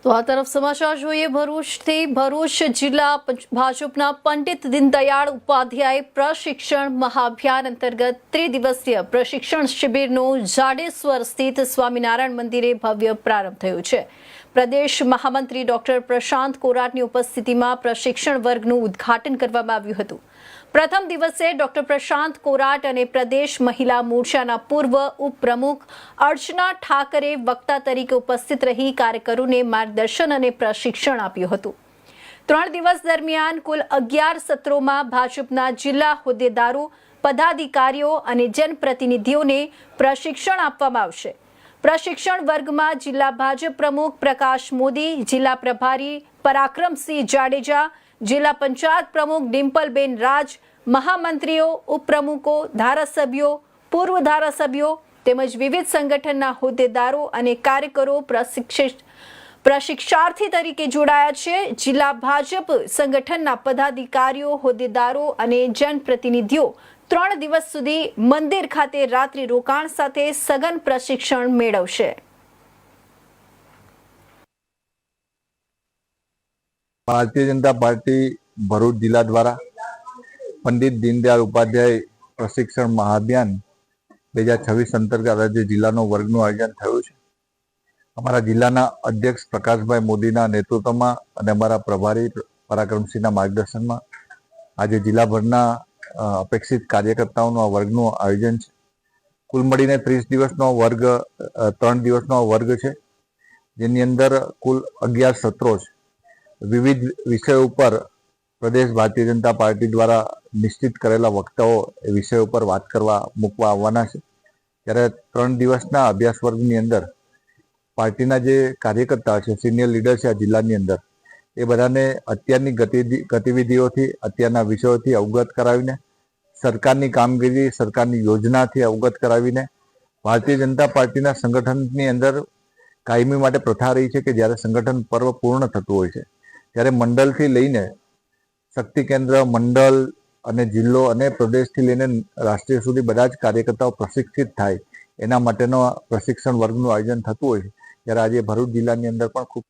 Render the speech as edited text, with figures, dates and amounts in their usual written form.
તો આ તરફ સમાચાર જોઈએ ભરૂચથી। ભરૂચ જિલ્લા ભાજપના પંડિત દીનદયાળ ઉપાધ્યાય પ્રશિક્ષણ મહાઅભિયાન અંતર્ગત ત્રિદિવસીય પ્રશિક્ષણ શિબિરનો જાડેશ્વર સ્થિત સ્વામિનારાયણ મંદિરે ભવ્ય પ્રારંભ થયો છે। પ્રદેશ મહામંત્રી ડોક્ટર પ્રશાંત કોરાટની ઉપસ્થિતિમાં પ્રશિક્ષણ વર્ગનું ઉદ્ઘાટન કરવામાં આવ્યું હતું। પ્રથમ દિવસે ડોક્ટર પ્રશાંત કોરાટ અને પ્રદેશ મહિલા મોરચાના પૂર્વ ઉપપ્રમુખ અર્ચના ઠાકરે વક્તા તરીકે ઉપસ્થિત રહી કાર્યકરોને માર્ગદર્શન અને પ્રશિક્ષણ આપ્યું હતું। 3 દિવસ દરમિયાન કુલ 11 સત્રોમાં ભાજપના જિલ્લા હોદ્દેદારો, પદાધિકારીઓ અને જનપ્રતિનિધિઓને પ્રશિક્ષણ આપવામાં આવશે। પ્રશિક્ષણ વર્ગમાં જિલ્લા ભાજપ પ્રમુખ પ્રકાશ મોદી, જિલ્લા પ્રભારી પરાક્રમસિંહ જાડેજા, જિલ્લા પંચાયત પ્રમુખ ડિમ્પલબેન રાજ, મહામંત્રીઓ, ઉપપ્રમુખો, ધારાસભ્યો, પૂર્વ ધારાસભ્યો તેમજ વિવિધ સંગઠનના હોદ્દેદારો અને કાર્યકરો પ્રશિક્ષાર્થી તરીકે જોડાયા છે। જિલ્લા ભાજપ સંગઠનના પદાધિકારીઓ, હોદ્દેદારો અને જનપ્રતિનિધિઓ 3 દિવસ સુધી મંદિર ખાતે રાત્રિ રોકાણ સાથે સઘન પ્રશિક્ષણ મેળવશે। भारतीय जनता पार्टी भरूच जिला द्वारा पंडित दीनदयाल उपाध्याय प्रशिक्षण महाअभियान 2026 अंतर्गत राज्य जिल्लाનો વર્ગનું આયોજન થયું છે। અમારા જિલ્લાના અધ્યક્ષ પ્રકાશભાઈ મોદીના નેતૃત્વમાં અને અમારા પ્રભારી પરાક્રમસિંહના માર્ગદર્શનમાં આજે જિલ્લાભરના અપેક્ષિત કાર્યકર્તાઓનો આ વર્ગનું આયોજન છે। કુલ મળીને 30 દિવસનો વર્ગ 3 દિવસનો વર્ગ છે, જેની અંદર કુલ 11 સત્રો છે। વિવિધ વિષયો ઉપર પ્રદેશ ભારતીય જનતા પાર્ટી દ્વારા નિશ્ચિત કરેલા વક્તાઓ એ વિષયો ઉપર વાત કરવા મૂકવા આવવાના છે। ત્યારે 3 દિવસના અભ્યાસ વર્ગની અંદર પાર્ટીના જે કાર્યકર્તા છે, સિનિયર લીડર છે આ જિલ્લાની અંદર, એ બધાને અત્યારની ગતિવિધિઓથી, અત્યારના વિષયોથી અવગત કરાવીને, સરકારની કામગીરી, સરકારની યોજનાથી અવગત કરાવીને ભારતીય જનતા પાર્ટીના સંગઠનની અંદર કાયમી માટે પ્રથા રહી છે કે જ્યારે સંગઠન પર્વ પૂર્ણ થતું હોય છે ત્યારે મંડળથી લઈને શક્તિ કેન્દ્ર, મંડળ અને જિલ્લો અને પ્રદેશથી લઈને રાષ્ટ્રીય સુધી બધા જ કાર્યકર્તાઓ પ્રશિક્ષિત થાય એના માટેનો પ્રશિક્ષણ વર્ગનું આયોજન થતું હોય છે। ત્યારે આજે ભરૂચ જિલ્લાની અંદર પણ ખૂબ